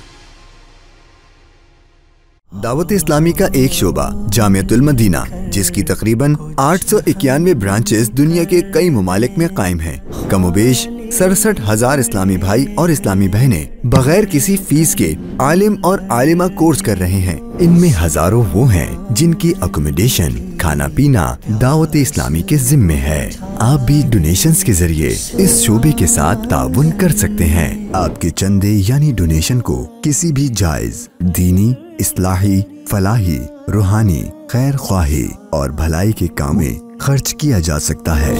دعوت اسلامی کا ایک شعبہ جامعۃ المدینہ، جس کی تقریباً 891 برانچز دنیا کے کئی ممالک میں قائم ہیں۔ کم و بیش 67,000 اسلامی بھائی اور اسلامی بہنیں بغیر کسی فیس کے عالم اور عالمہ کورس کر رہے ہیں۔ ان میں ہزاروں وہ ہیں جن کی اکوموڈیشن، کھانا پینا دعوت اسلامی کے ذمے ہے۔ آپ بھی ڈونیشنز کے ذریعے اس شعبے کے ساتھ تعاون کر سکتے ہیں۔ آپ کے چندے یعنی ڈونیشن کو کسی بھی جائز، دینی، اصلاحی، فلاحی، روحانی، خیر خواہی اور بھلائی کے کام میں خرچ کیا جا سکتا ہے۔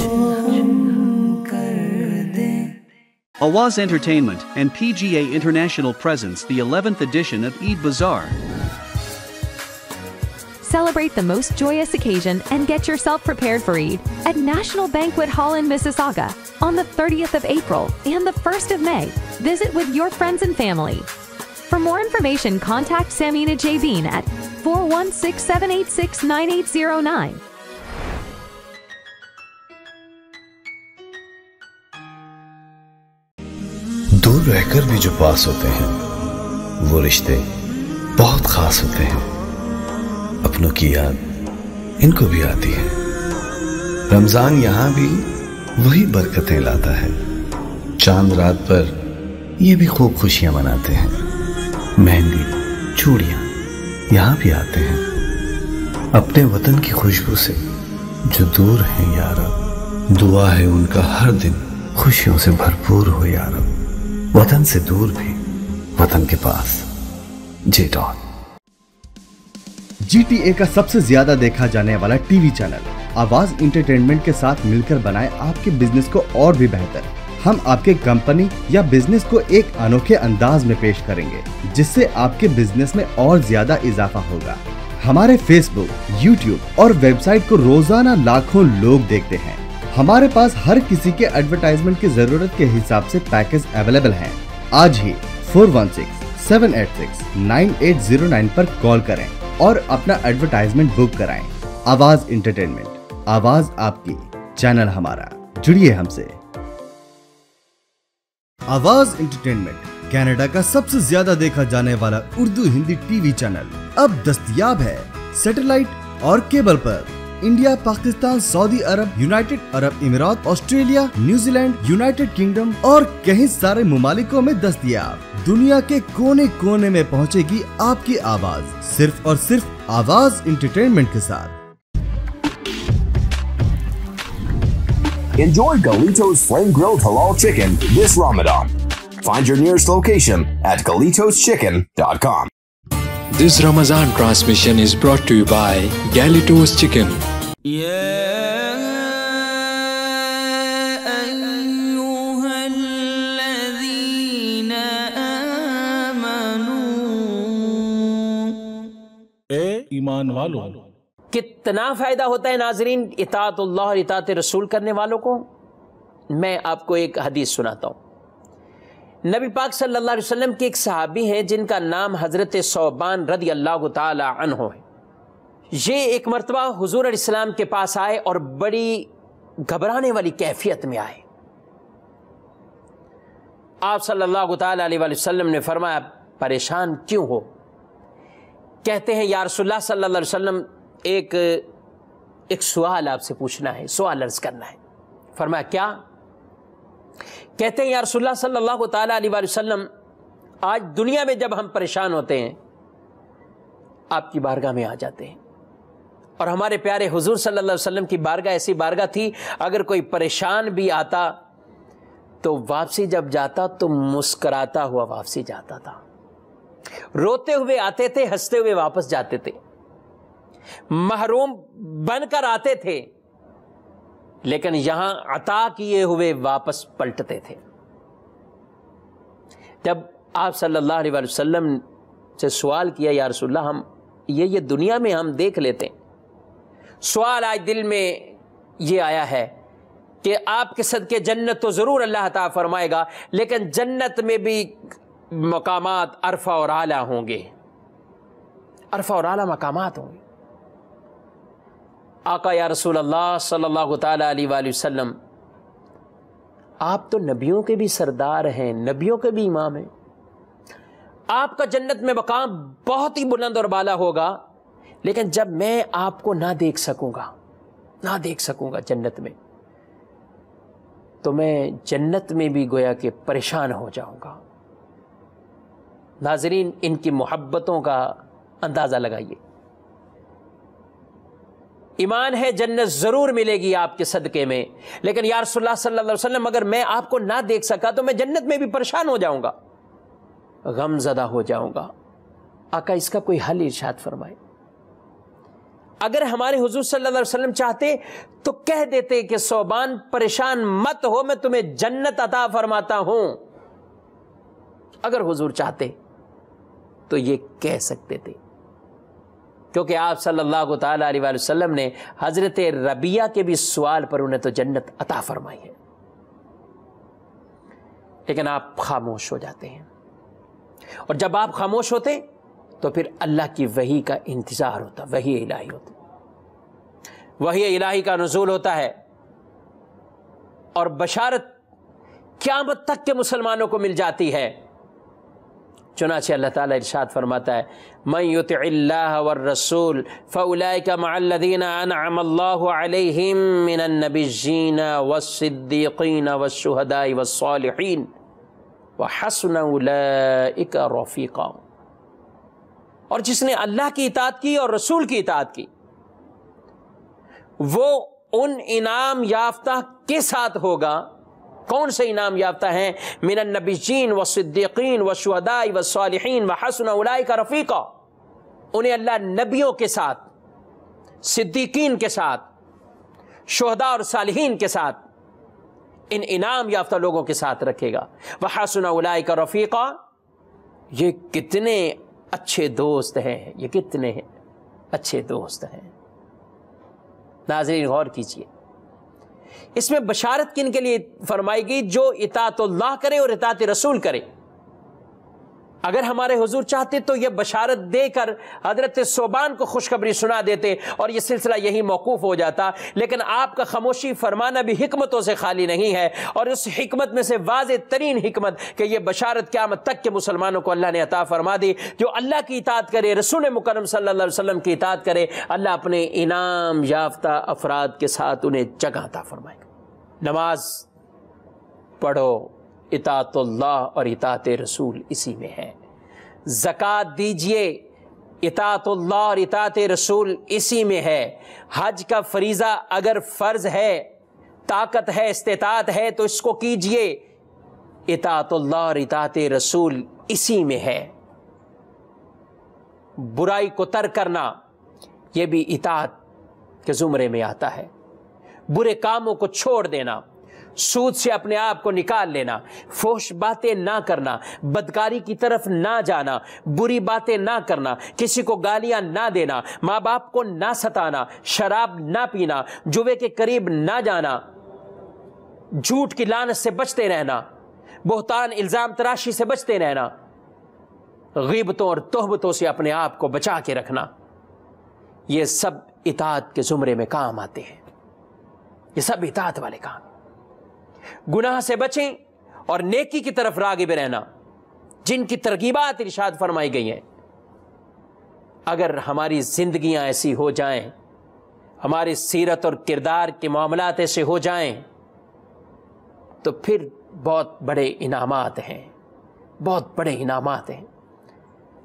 Awaz Entertainment and PGA International presents the 11th edition of Eid Bazaar. Celebrate the most joyous occasion and get yourself prepared for Eid at National Banquet Hall in Mississauga on the 30th of April and the 1st of May. Visit with your friends and family. For more information, contact Samina Jabin at 416-786-9809. دور رہ کر بھی جو پاس ہوتے ہیں وہ رشتے بہت خاص ہوتے ہیں۔ اپنوں کی یاد ان کو بھی آتی ہے۔ رمضان یہاں بھی وہی برکتیں لاتا ہے۔ چاند رات پر یہ بھی خوب خوشیاں مناتے ہیں۔ مہندی، چوڑیاں یہاں بھی آتے ہیں۔ اپنے وطن کی خوشبو سے جو دور ہیں یا رب، دعا ہے ان کا ہر دن خوشیوں سے بھرپور ہو یا رب۔ وطن سے دور بھی وطن کے پاس۔ جے ڈاٹ GTA کا سب سے زیادہ دیکھا جانے والا ٹی وی چینل آواز انٹرٹینمنٹ کے ساتھ مل کر بنائے آپ کے بزنس کو اور بھی بہتر۔ ہم آپ کے کمپنی یا بزنس کو ایک انوکھے انداز میں پیش کریں گے جس سے آپ کے بزنس میں اور زیادہ اضافہ ہوگا۔ ہمارے فیس بک، یوٹیوب اور ویب سائٹ کو روزانہ لاکھوں لوگ دیکھتے ہیں۔ ہمارے پاس ہر کسی کے ایڈورٹائزمنٹ کی ضرورت کے حساب سے پیکج اویلیبل ہیں۔ آج ہی 416-786-9809 پر کال کریں اور اپنا ایڈورٹائزمنٹ بک کرائیں۔ آواز انٹرٹینمنٹ، آواز آپ کی، چینل ہمارا، جڑیے ہم سے۔ آواز انٹرٹینمنٹ کینیڈا کا سب سے زیادہ دیکھا جانے والا Urdu Hindi T V channel اب دستیاب ہے سیٹلائٹ اور کیبل پر۔ انڈیا، پاکستان، سعودی عرب، یونائٹڈ عرب امارات، Australia, New Zealand, United kingdom اور کئی سارے ممالکوں میں دستیاب۔ دنیا کے کونے کونے میں پہنچے گی آپ کی آواز، صرف اور صرف آواز انٹرٹینمنٹ کے ساتھ۔ Enjoy Galito's flame-grilled halal chicken this Ramadan. Find your nearest location at GalitosChicken.com. This Ramadan transmission is brought to you by Galitos Chicken. يا أيها والوں. کتنا فائدہ ہوتا ہے ناظرین اطاعت اللہ اور اطاعت رسول کرنے والوں کو. میں آپ کو ایک حدیث سناتا ہوں. نبی پاک صلی اللہ علیہ وسلم کے ایک صحابی ہیں جن کا نام حضرت ثوبان رضی اللہ تعالی عنہ ہے. یہ ایک مرتبہ حضور علیہ السلام کے پاس آئے اور بڑی گھبرانے والی کیفیت میں آئے. آپ صلی اللہ تعالی علیہ وسلم نے فرمایا پریشان کیوں ہو؟ کہتے ہیں یا رسول اللہ صلی اللہ علیہ وسلم ایک سوال آپ سے پوچھنا ہے، سوال عرض کرنا ہے. فرمایا کیا؟ کہتے ہیں یا رسول اللہ صلی اللہ تعالی علیہ وسلم آج دنیا میں جب ہم پریشان ہوتے ہیں آپ کی بارگاہ میں آ جاتے ہیں، اور ہمارے پیارے حضور صلی اللہ علیہ وسلم کی بارگاہ ایسی بارگاہ تھی اگر کوئی پریشان بھی آتا تو واپسی جب جاتا تو مسکراتا ہوا واپسی جاتا تھا، روتے ہوئے آتے تھے، ہنستے ہوئے واپس جاتے تھے، محروم بن کر آتے تھے لیکن یہاں عطا کیے ہوئے واپس پلٹتے تھے. جب آپ صلی اللہ علیہ وسلم سے سوال کیا یا رسول اللہ ہم یہ دنیا میں ہم دیکھ لیتے ہیں، سوال آج دل میں یہ آیا ہے کہ آپ کے صدقے جنت تو ضرور اللہ عطا فرمائے گا لیکن جنت میں بھی مقامات عرفہ اور اعلیٰ ہوں گے، عرفہ اور اعلیٰ مقامات ہوں گے. آقا یا رسول اللہ صلی اللہ تعالی علیہ وآلہ وسلم آپ تو نبیوں کے بھی سردار ہیں، نبیوں کے بھی امام ہیں، آپ کا جنت میں مقام بہت ہی بلند اور بالا ہوگا لیکن جب میں آپ کو نہ دیکھ سکوں گا جنت میں تو میں جنت میں بھی گویا کہ پریشان ہو جاؤں گا. ناظرین ان کی محبتوں کا اندازہ لگائیے. ایمان ہے جنت ضرور ملے گی آپ کے صدقے میں لیکن یا رسول اللہ صلی اللہ علیہ وسلم اگر میں آپ کو نہ دیکھ سکا تو میں جنت میں بھی پریشان ہو جاؤں گا، غم زدہ ہو جاؤں گا. آقا اس کا کوئی حل ارشاد فرمائے. اگر ہمارے حضور صلی اللہ علیہ وسلم چاہتے تو کہہ دیتے کہ ثوبان پریشان مت ہو میں تمہیں جنت عطا فرماتا ہوں. اگر حضور چاہتے تو یہ کہہ سکتے تھے کیونکہ آپ صلی اللہ تعالی علیہ وسلم نے حضرت ربیہ کے بھی سوال پر انہیں تو جنت عطا فرمائی ہے لیکن آپ خاموش ہو جاتے ہیں. اور جب آپ خاموش ہوتے تو پھر اللہ کی وحی کا انتظار ہوتا، وحی الہی ہوتی، وحی الہی کا نزول ہوتا ہے اور بشارت قیامت تک کے مسلمانوں کو مل جاتی ہے. چنانچہ اللہ تعالیٰ ارشاد فرماتا ہے من یطع اللہ والرسول فاولئک مع الذین انعم اللہ علیہم من النبیین والصدیقین والشہداء والصالحین وحسن اولئک رفیقا. اور جس نے اللہ کی اطاعت کی اور رسول کی اطاعت کی وہ ان انعام یافتہ کے ساتھ ہوگا. کون سے انعام یافتہ ہیں؟ من النبیین والصدیقین والشہداء والصالحین وحسن اولئک رفیقا. انہیں اللہ نبیوں کے ساتھ، صدیقین کے ساتھ، شہداء اور صالحین کے ساتھ، ان انعام یافتہ لوگوں کے ساتھ رکھے گا. وحسن اولئک رفیقا. یہ کتنے اچھے دوست ہیں، یہ کتنے اچھے دوست ہیں. ناظرین غور کیجیے اس میں بشارت کن کے لیے فرمائی گئی؟ جو اطاعت اللہ کرے اور اطاعت رسول کرے. اگر ہمارے حضور چاہتے تو یہ بشارت دے کر حضرت ثوبان کو خوشخبری سنا دیتے اور یہ سلسلہ یہی موقوف ہو جاتا لیکن آپ کا خاموشی فرمانا بھی حکمتوں سے خالی نہیں ہے. اور اس حکمت میں سے واضح ترین حکمت کہ یہ بشارت قیامت تک کے مسلمانوں کو اللہ نے عطا فرما دی. جو اللہ کی اطاعت کرے، رسول مکرم صلی اللہ علیہ وسلم کی اطاعت کرے، اللہ اپنے انعام یافتہ افراد کے ساتھ انہیں جگہ عطا فرمائے گا. نماز پڑھو، اطاعت اللہ اور اطاعت رسول اسی میں ہے. زکوٰۃ دیجئے، اطاعت اللہ اور اطاعت رسول اسی میں ہے. حج کا فریضہ اگر فرض ہے، طاقت ہے، استطاعت ہے تو اس کو کیجئے، اطاعت اللہ اور اطاعت رسول اسی میں ہے. برائی کو ترک کرنا یہ بھی اطاعت کے زمرے میں آتا ہے. برے کاموں کو چھوڑ دینا، سود سے اپنے آپ کو نکال لینا، فحش باتیں نہ کرنا، بدکاری کی طرف نہ جانا، بری باتیں نہ کرنا، کسی کو گالیاں نہ دینا، ماں باپ کو نہ ستانا، شراب نہ پینا، جوے کے قریب نہ جانا، جھوٹ کی لعنت سے بچتے رہنا، بہتان الزام تراشی سے بچتے رہنا، غیبتوں اور تہمتوں سے اپنے آپ کو بچا کے رکھنا، یہ سب اطاعت کے زمرے میں کام آتے ہیں، یہ سب اطاعت والے کام۔ گناہ سے بچیں اور نیکی کی طرف راغب رہنا، جن کی ترغیبات ارشاد فرمائی گئی ہیں۔ اگر ہماری زندگیاں ایسی ہو جائیں، ہماری سیرت اور کردار کے معاملات ایسے ہو جائیں، تو پھر بہت بڑے انعامات ہیں، بہت بڑے انعامات ہیں۔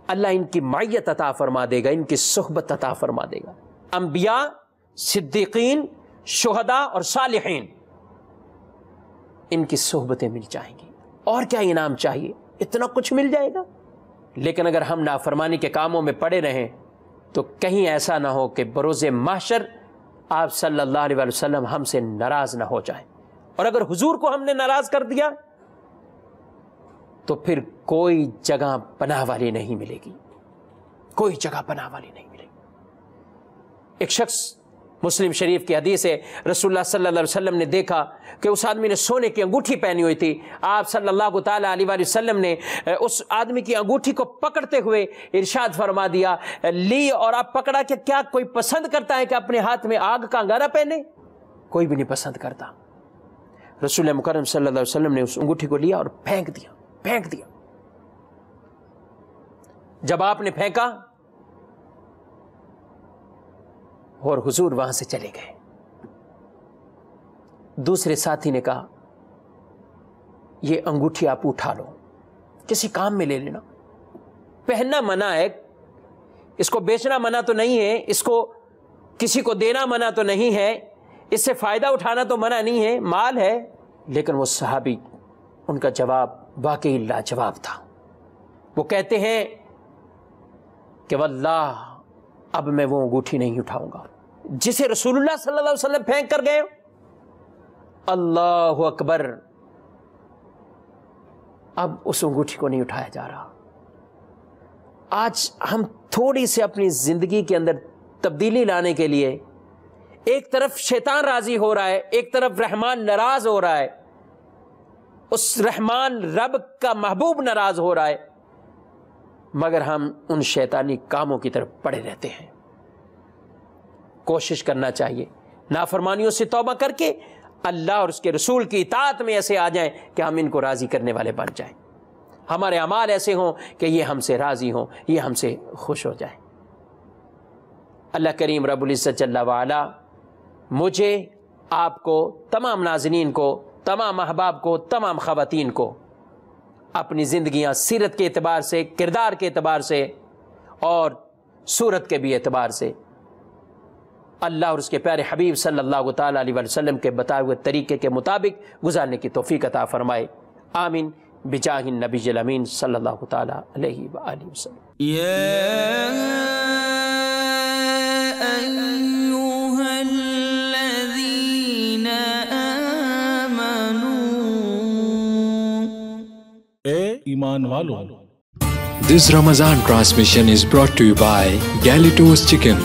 اللہ ان کی معیت عطا فرما دے گا، ان کی صحبت عطا فرما دے گا۔ انبیاء، صدیقین، شہداء اور صالحین، ان کی صحبتیں مل جائیں گی، اور کیا انعام چاہیے، اتنا کچھ مل جائے گا۔ لیکن اگر ہم نافرمانی کے کاموں میں پڑے رہیں تو کہیں ایسا نہ ہو کہ بروز محشر آپ صلی اللہ علیہ وسلم ہم سے ناراض نہ ہو جائیں، اور اگر حضور کو ہم نے ناراض کر دیا تو پھر کوئی جگہ پناہ والی نہیں ملے گی، کوئی جگہ پناہ والی نہیں ملے گی۔ ایک شخص، مسلم شریف کی حدیث ہے، رسول اللہ صلی اللہ علیہ وسلم نے دیکھا کہ اس آدمی نے سونے کی انگوٹھی پہنی ہوئی تھی۔ آپ صلی اللہ تعالیٰ علیہ وسلم نے اس آدمی کی انگوٹھی کو پکڑتے ہوئے ارشاد فرما دیا، لی اور آپ پکڑا کہ کیا کوئی پسند کرتا ہے کہ اپنے ہاتھ میں آگ کا انگارہ پہنے؟ کوئی بھی نہیں پسند کرتا۔ رسول مکرم صلی اللہ علیہ وسلم نے اس انگوٹھی کو لیا اور پھینک دیا۔ جب آپ نے پھینکا اور حضور وہاں سے چلے گئے، دوسرے ساتھی نے کہا یہ انگوٹھی آپ اٹھا لو، کسی کام میں لے لینا، پہننا منع ہے، اس کو بیچنا منع تو نہیں ہے، اس کو کسی کو دینا منع تو نہیں ہے، اس سے فائدہ اٹھانا تو منع نہیں ہے، مال ہے۔ لیکن وہ صحابی، ان کا جواب واقعی لاجواب تھا۔ وہ کہتے ہیں کہ واللہ اب میں وہ انگوٹھی نہیں اٹھاؤں گا جسے رسول اللہ صلی اللہ علیہ وسلم پھینک کر گئے۔ اللہ اکبر، اب اس انگوٹھی کو نہیں اٹھایا جا رہا۔ آج ہم تھوڑی سی اپنی زندگی کے اندر تبدیلی لانے کے لیے، ایک طرف شیطان راضی ہو رہا ہے، ایک طرف رحمان ناراض ہو رہا ہے، اس رحمان رب کا محبوب ناراض ہو رہا ہے، مگر ہم ان شیطانی کاموں کی طرف پڑے رہتے ہیں۔ کوشش کرنا چاہیے نافرمانیوں سے توبہ کر کے اللہ اور اس کے رسول کی اطاعت میں ایسے آ جائیں کہ ہم ان کو راضی کرنے والے بن جائیں، ہمارے اعمال ایسے ہوں کہ یہ ہم سے راضی ہوں، یہ ہم سے خوش ہو جائیں۔ اللہ کریم رب العزت جل وعلا مجھے، آپ کو، تمام ناظرین کو، تمام احباب کو، تمام خواتین کو اپنی زندگیاں سیرت کے اعتبار سے، کردار کے اعتبار سے اور صورت کے بھی اعتبار سے اللہ اور اس کے پیارے حبیب صلی اللہ تعالیٰ علیہ وسلم کے بتائے ہوئے طریقے کے مطابق گزارنے کی توفیق عطا فرمائے۔ آمین بجاہ النبی الامین صلی اللہ تعالیٰ علیہ وآلہ وسلم۔ ایمان والو، This Ramadan transmission is brought to you by Galitos Chicken.